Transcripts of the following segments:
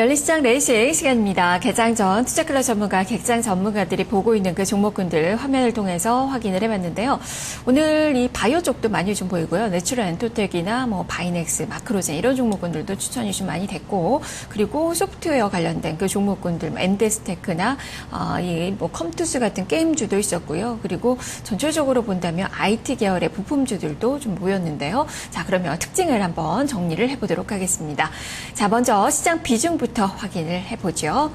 열린 시장 레이싱 시간입니다. 개장 전 투자클럽 전문가, 객장 전문가들이 보고 있는 그 종목군들 화면을 통해서 확인을 해봤는데요. 오늘 이 바이오 쪽도 많이 좀 보이고요. 내추럴 엔토텍이나 뭐 바이넥스, 마크로젠 이런 종목군들도 추천이 좀 많이 됐고, 그리고 소프트웨어 관련된 그 종목군들, 엔데스테크나 이 뭐 컴투스 같은 게임주도 있었고요. 그리고 전체적으로 본다면 IT 계열의 부품주들도 좀 모였는데요. 자, 그러면 특징을 한번 정리를 해보도록 하겠습니다. 자, 먼저 시장 비중부터 확인을 해보죠.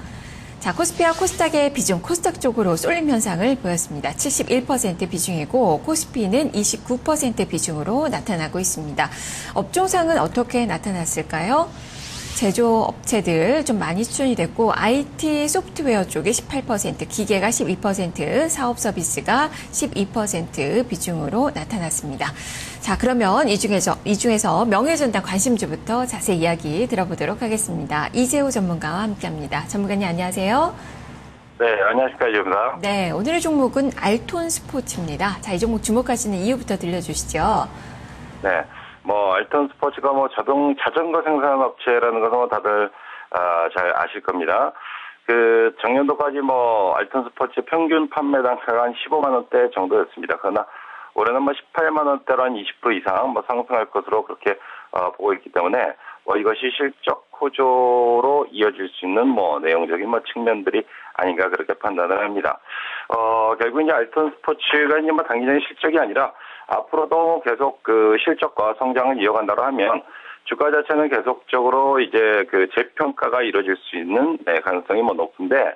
자, 코스피와 코스닥의 비중, 코스닥 쪽으로 쏠림 현상을 보였습니다. 71% 비중이고 코스피는 29% 비중으로 나타나고 있습니다. 업종상은 어떻게 나타났을까요? 제조업체들 좀 많이 추천이 됐고 IT 소프트웨어 쪽에 18%, 기계가 12%, 사업 서비스가 12% 비중으로 나타났습니다. 자, 그러면 이 중에서 명예전당 관심주부터 자세히 이야기 들어보도록 하겠습니다. 이재호 전문가와 함께합니다. 전문가님 안녕하세요. 네, 안녕하십니까, 이재호입니다. 네, 오늘의 종목은 알톤 스포츠입니다. 자, 이 종목 주목하시는 이유부터 들려주시죠. 네, 알톤 스포츠가 자전거 생산 업체라는 것은 다들 잘 아실 겁니다. 작년도까지 알톤 스포츠 평균 판매 단가가 한 15만 원대 정도였습니다. 그러나 올해는 18만 원대로 한 20% 이상 상승할 것으로 그렇게 보고 있기 때문에 이것이 실적 호조로 이어질 수 있는 내용적인 측면들이 아닌가 그렇게 판단을 합니다. 결국 이제 알톤 스포츠가 이제 단기적인 실적이 아니라 앞으로도 계속 실적과 성장을 이어간다고 하면 주가 자체는 계속적으로 이제 재평가가 이루어질 수 있는 가능성이 높은데,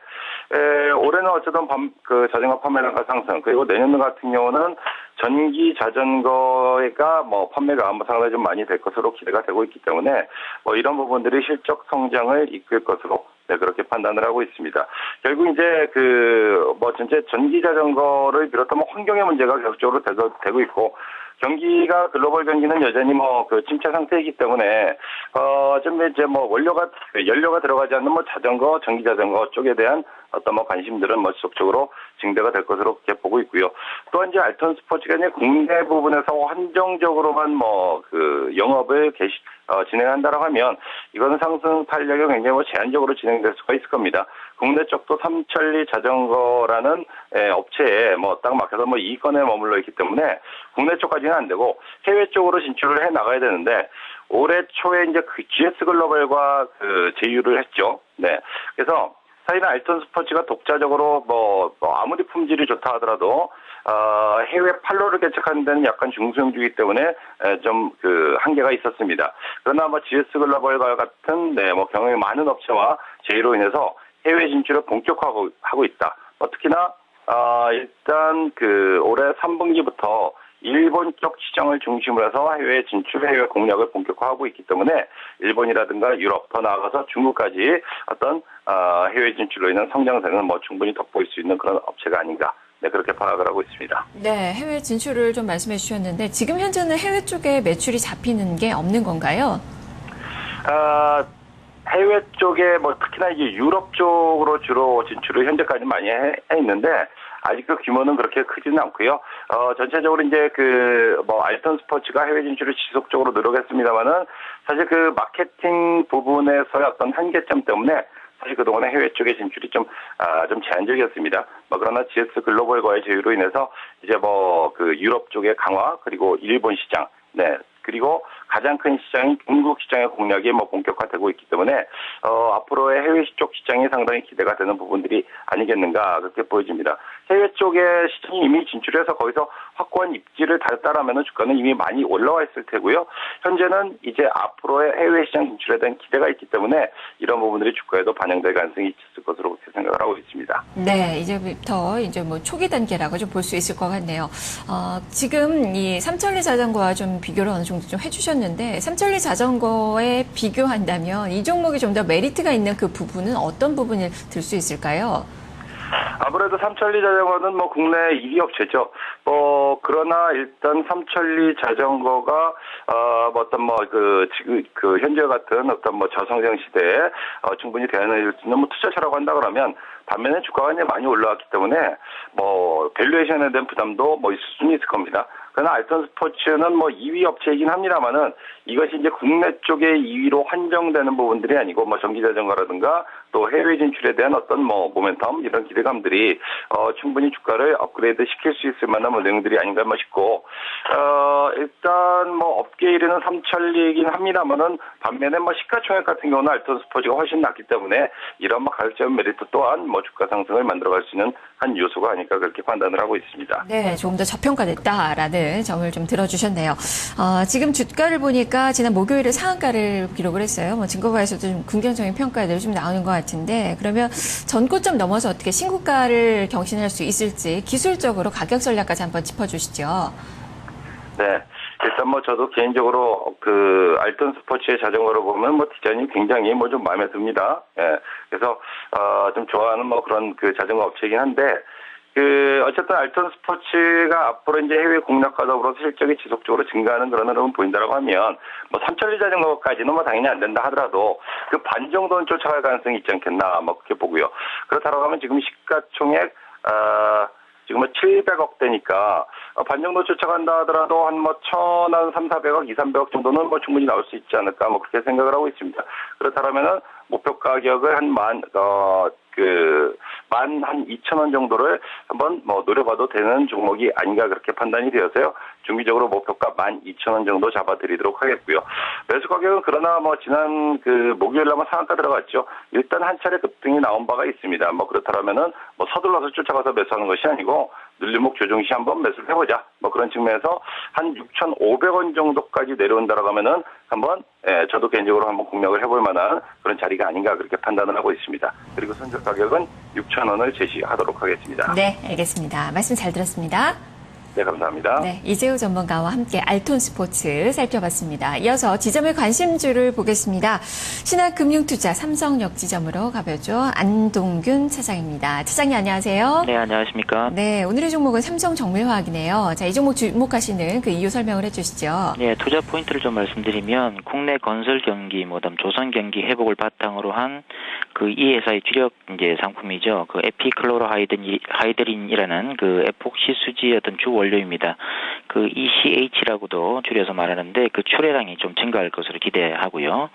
올해는 어쨌든 자전거 판매량가 상승, 그리고 내년 같은 경우는 전기 자전거가 판매가 상당히 좀 많이 될 것으로 기대가 되고 있기 때문에 이런 부분들이 실적 성장을 이끌 것으로 그렇게 판단을 하고 있습니다. 결국 이제 전체 전기 자전거를 비롯한 환경의 문제가 계속적으로 되고 있고, 경기가 글로벌 경기는 여전히 침체 상태이기 때문에 좀 이제 연료가 들어가지 않는 자전거, 전기 자전거 쪽에 대한 어떤 관심들은 지속적으로 증대가 될 것으로 그렇게 보고 있고요. 또한 이제 알톤 스포츠가 이제 국내 부분에서 한정적으로만 영업을 진행한다라고 하면 이거는 상승 탄력이 굉장히 제한적으로 진행될 수가 있을 겁니다. 국내 쪽도 삼천리 자전거라는 업체에 딱 막혀서 이권에 머물러 있기 때문에 국내 쪽까지는 안 되고 해외 쪽으로 진출을 해 나가야 되는데, 올해 초에 이제 GS 글로벌과 제휴를 했죠. 네. 그래서 사실은 알톤 스포츠가 독자적으로 아무리 품질이 좋다 하더라도 해외 판로를 개척하는 데는 약간 중소형주이기 때문에 좀 한계가 있었습니다. 그러나 GS 글로벌과 같은 경험이 많은 업체와 제휴로 인해서 해외 진출을 본격화하고 있다. 특히나 일단 올해 3분기부터 일본 쪽 시장을 중심으로 해서 해외 진출, 해외 공략을 본격화하고 있기 때문에 일본이라든가 유럽, 더 나아가서 중국까지 어떤 해외 진출로 인한 성장세는 충분히 돋보일 수 있는 그런 업체가 아닌가. 네, 그렇게 파악을 하고 있습니다. 네, 해외 진출을 좀 말씀해 주셨는데 지금 현재는 해외 쪽에 매출이 잡히는 게 없는 건가요? 해외 쪽에 특히나 이제 유럽 쪽으로 주로 진출을 현재까지 많이 해 있는데 아직 규모는 그렇게 크지는 않고요. 전체적으로 이제 알톤 스포츠가 해외 진출을 지속적으로 노력했습니다만은 사실 마케팅 부분에서의 어떤 한계점 때문에 사실 그동안에 해외 쪽의 진출이 좀 제한적이었습니다. 그러나 GS 글로벌과의 제휴로 인해서 이제 유럽 쪽의 강화, 그리고 일본 시장, 네. 그리고 가장 큰 시장인 중국 시장의 공략이 본격화되고 있기 때문에 앞으로의 해외 쪽 시장이 상당히 기대가 되는 부분들이 아니겠는가 그렇게 보여집니다. 해외 쪽의 시장이 이미 진출해서 거기서 확고한 입지를 달았다라면 주가는 이미 많이 올라와 있을 테고요. 현재는 이제 앞으로의 해외 시장 진출에 대한 기대가 있기 때문에 이런 부분들이 주가에도 반영될 가능성이 있을 것으로 그렇게 생각을 하고 있습니다. 네, 이제부터 초기 단계라고 좀 볼 수 있을 것 같네요. 지금 이 삼천리 자전거와 좀 비교를 어느 정도 좀 해주셨는데, 삼천리 자전거에 비교한다면 이 종목이 좀 더 메리트가 있는 그 부분은 어떤 부분을 들 수 있을까요? 아무래도 삼천리 자전거는 국내 1위 업체죠. 그러나 일단 삼천리 자전거가 현재 같은 저성장 시대에 충분히 대안을 수 있는 투자처라고 한다 그러면, 반면에 주가가 이제 많이 올라왔기 때문에 밸류에이션에 대한 부담도 있을 수는 있을 겁니다. 그러나 알턴 스포츠는 뭐 2위 업체이긴 합니다만은 이것이 이제 국내 쪽의 2위로 한정되는 부분들이 아니고 뭐 전기자전거라든가 또 해외 진출에 대한 어떤 뭐 모멘텀 이런 기대감들이 충분히 주가를 업그레이드 시킬 수 있을 만한 뭐 내용들이 아닌가 싶고 일단 뭐 업계 1위는 삼천리이긴 합니다만은 반면에 뭐 시가총액 같은 경우는 알턴 스포츠가 훨씬 낮기 때문에 이런 뭐 가격적 메리트 또한 뭐 주가 상승을 만들어갈 수 있는 한 요소가 아닐까 그렇게 판단을 하고 있습니다. 네, 조금 더 저평가됐다라는 점을 좀 들어주셨네요. 지금 주가를 보니까 지난 목요일에 상한가를 기록을 했어요. 뭐 증거가에서도 좀 긍정적인 평가들이 좀 나오는 것 같은데 그러면 전고점 넘어서 어떻게 신고가를 경신할 수 있을지 기술적으로 가격 전략까지 한번 짚어주시죠. 네. 일단 뭐 저도 개인적으로 그 알턴 스포츠의 자전거를 보면 뭐 디자인이 굉장히 뭐 좀 마음에 듭니다. 예. 그래서 좀 좋아하는 뭐 그런 그 자전거 업체이긴 한데 어쨌든 알턴 스포츠가 앞으로 이제 해외 공략과 더불어서 실적이 지속적으로 증가하는 그런 흐름을 보인다라고 하면 뭐 삼천리 자전거까지는 뭐 당연히 안 된다 하더라도 그 반 정도는 쫓아갈 가능성이 있지 않겠나 뭐 그렇게 보고요. 그렇다고 하면 지금 시가총액 지금은 700억대니까 반 정도 쫓아간다 하더라도 한 뭐 1,300억, 200~300억 정도는 뭐 충분히 나올 수 있지 않을까 뭐 그렇게 생각을 하고 있습니다. 그렇다면은 목표 가격을 한 12,000원 정도를 한번 뭐 노려봐도 되는 종목이 아닌가 그렇게 판단이 되어서요. 중기적으로 목표가 12,000원 정도 잡아드리도록 하겠고요. 매수 가격은 그러나 뭐 지난 그 목요일 날 상한가 들어갔죠. 일단 한 차례 급등이 나온 바가 있습니다. 뭐 그렇다면은 뭐 서둘러서 쫓아가서 매수하는 것이 아니고 눌림목 조정 시 한번 매수를 해보자. 뭐 그런 측면에서 한 6,500원 정도까지 내려온다라고 하면은 한번 저도 개인적으로 한번 공략을 해볼 만한 그런 자리가 아닌가 그렇게 판단을 하고 있습니다. 그리고 선적 가격은 6,000원을 제시하도록 하겠습니다. 네, 알겠습니다. 말씀 잘 들었습니다. 네, 감사합니다. 네, 이재우 전문가와 함께 알톤 스포츠 살펴봤습니다. 이어서 지점의 관심주를 보겠습니다. 신한금융투자 삼성역 지점으로 가보죠. 안동균 차장입니다. 차장님 안녕하세요. 네, 안녕하십니까. 네, 오늘의 종목은 삼성정밀화학이네요. 자, 이 종목 주목하시는 그 이유 설명을 해주시죠. 네, 투자 포인트를 좀 말씀드리면 국내 건설 경기, 그다음 조선 경기 회복을 바탕으로 한 그 이 회사의 주력 이제 상품이죠. 그 에피클로로하이드린이라는 그 에폭시 수지의 어떤 주 원료입니다. 그 ECH라고도 줄여서 말하는데 그 출하량이 좀 증가할 것으로 기대하고요.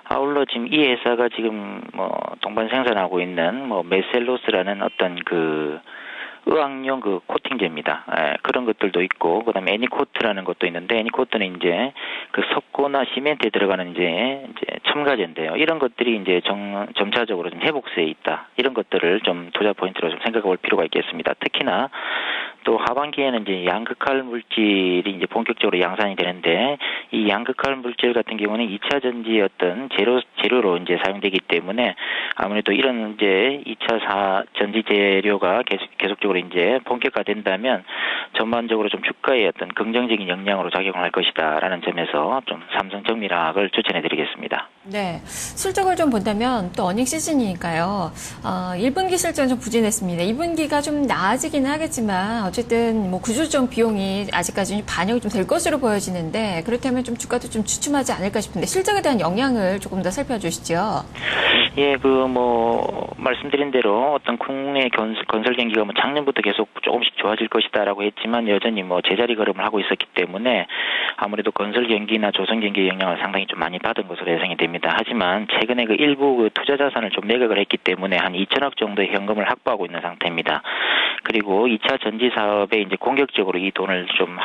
아울러 지금 이 회사가 지금 뭐 동반 생산하고 있는 뭐 메셀로스라는 어떤 그 의학용 그 코팅제입니다. 그런 것들도 있고, 그 다음에 애니코트라는 것도 있는데, 애니코트는 이제 그 석고나 시멘트에 들어가는 이제 첨가제인데요. 이런 것들이 이제 점차적으로 좀 회복세에 있다. 이런 것들을 좀 투자 포인트로 좀 생각해 볼 필요가 있겠습니다. 특히나 또 하반기에는 이제 양극할 물질이 이제 본격적으로 양산이 되는데, 이 양극할 물질 같은 경우는 2차 전지의 어떤 재료로 이제 사용되기 때문에 아무래도 이런 이제 2차 전지 재료가 계속적으로 이제 본격화된다면 전반적으로 좀 주가에 어떤 긍정적인 영향으로 작용을 할 것이다라는 점에서 좀 삼성정밀화학을 추천해드리겠습니다. 네, 실적을 좀 본다면 또 어닝 시즌이니까요. 1분기 실적은 좀 부진했습니다. 2분기가 좀 나아지기는 하겠지만 어쨌든 뭐 구조조정 비용이 아직까지 반영이 좀 될 것으로 보여지는데 그렇다면 좀 주가도 좀 주춤하지 않을까 싶은데 실적에 대한 영향을 조금 더 살펴주시죠. 예, 말씀드린 대로 어떤 국내 건설 경기가 뭐 작년부터 계속 조금씩 좋아질 것이다라고 했지만 여전히 뭐 제자리 걸음을 하고 있었기 때문에 아무래도 건설 경기나 조선 경기의 영향을 상당히 좀 많이 받은 것으로 예상이 됩니다. 하지만 최근에 그 일부 그 투자 자산을 좀 매각을 했기 때문에 한 2천억 정도의 현금을 확보하고 있는 상태입니다. 그리고 2차 전지 사업에 이제 공격적으로 이 돈을 좀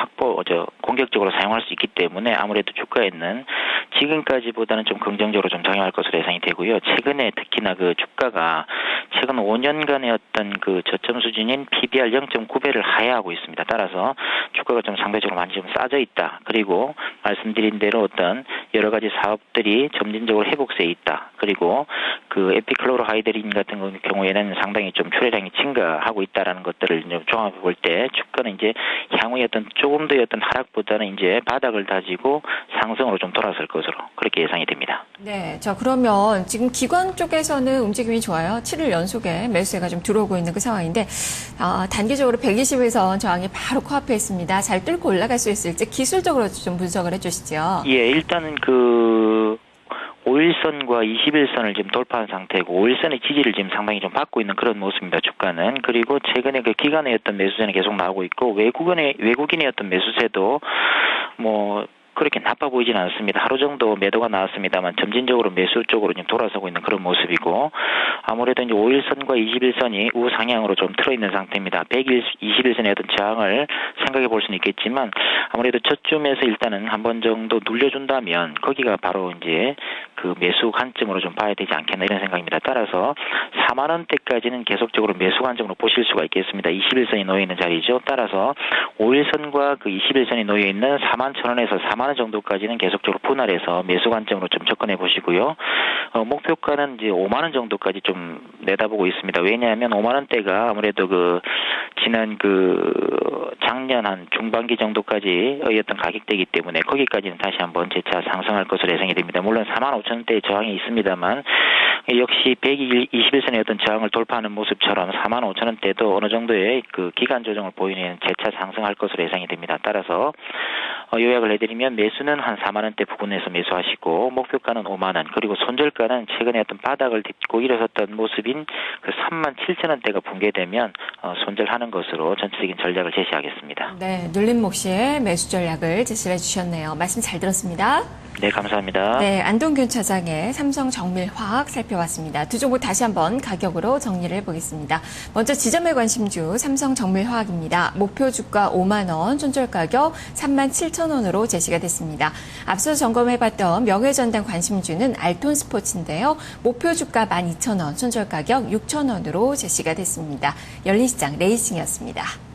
공격적으로 사용할 수 있기 때문에 아무래도 주가에는 지금까지보다는 좀 긍정적으로 좀 작용할 것으로 예상이 되고요. 최근에 특히나 그 주가가 최근 5년간의 어떤 그 저점 수준인 PBR 0.9배를 하회하고 있습니다. 따라서 주가가 좀 상대적으로 많이 좀 싸져 있다. 그리고 말씀드린 대로 어떤 여러 가지 사업들이 점진적으로 회복세에 있다. 그리고 그 에피클로로하이드린 같은 경우에는 상당히 좀 출하량이 증가하고 있다라는 것들을 종합해 볼 때 주가는 이제 향후에 어떤 조금 더 어떤 하락보다는 이제 바닥을 다지고 상승으로 좀 돌아설 것으로 그렇게 예상이 됩니다. 네, 자 그러면 지금 기관 쪽에서는 움직임이 좋아요. 7일 연속에 매수세가 좀 들어오고 있는 그 상황인데 단기적으로 120선 저항이 바로 코앞에 있습니다. 잘 뚫고 올라갈 수 있을지 기술적으로 좀 분석을 해주시죠. 예, 일단은 그 5 5일선과 21선을 지금 돌파한 상태고 5일선의 지지를 지금 상당히 좀 받고 있는 그런 모습입니다. 주가는. 그리고 최근에 그 기관의 어떤 매수세는 계속 나오고 있고 외국인의 어떤 매수세도 뭐 그렇게 나빠 보이지는 않습니다. 하루 정도 매도가 나왔습니다만 점진적으로 매수 쪽으로 지금 돌아서고 있는 그런 모습이고 아무래도 이제 5일선과 21선이 우상향으로 좀 틀어있는 상태입니다. 21선의 어떤 저항을 생각해 볼 수는 있겠지만 아무래도 저쯤에서 일단은 한 번 정도 눌려준다면 거기가 바로 이제 그 매수 관점으로 좀 봐야 되지 않겠나 이런 생각입니다. 따라서 4만 원대까지는 계속적으로 매수 관점으로 보실 수가 있겠습니다. 21선이 놓여 있는 자리죠. 따라서 5일선과 그 21선이 놓여 있는 4만 1,000원에서 4만 원 정도까지는 계속적으로 분할해서 매수 관점으로 좀 접근해 보시고요. 목표가는 이제 5만 원 정도까지 좀 내다보고 있습니다. 왜냐하면 5만 원대가 아무래도 그 지난 그 작년 한 중반기 정도까지 어떤 가격대이기 때문에 거기까지는 다시 한번 재차 상승할 것으로 예상이 됩니다. 물론 4만 5천 원대의 저항이 있습니다만 역시 121선의 어떤 저항을 돌파하는 모습처럼 4만 5천 원대도 어느 정도의 그 기간 조정을 보이는 재차 상승할 것으로 예상이 됩니다. 따라서 요약을 해드리면 매수는 한 4만 원대 부근에서 매수하시고 목표가는 5만 원 그리고 손절가는 최근에 어떤 바닥을 딛고 일어섰던 모습인 그 3만 7천 원대가 붕괴되면 손절하는 것으로 전체적인 전략을 제시하겠습니다. 네, 눌림 몫의 매수 전략을 제시해 주셨네요. 말씀 잘 들었습니다. 네, 감사합니다. 네, 안동균 차장의 삼성정밀화학 살펴봤습니다. 두 종목 다시 한번 가격으로 정리를 해보겠습니다. 먼저 지점의 관심주 삼성정밀화학입니다. 목표 주가 5만 원, 손절 가격 3만 7천 원으로 제시가 됐습니다. 앞서 점검해봤던 명예전당 관심주는 알톤스포츠인데요. 목표 주가 12,000원, 손절 가격 6천 원으로 제시가 됐습니다. 열린 시장 레이싱이었습니다.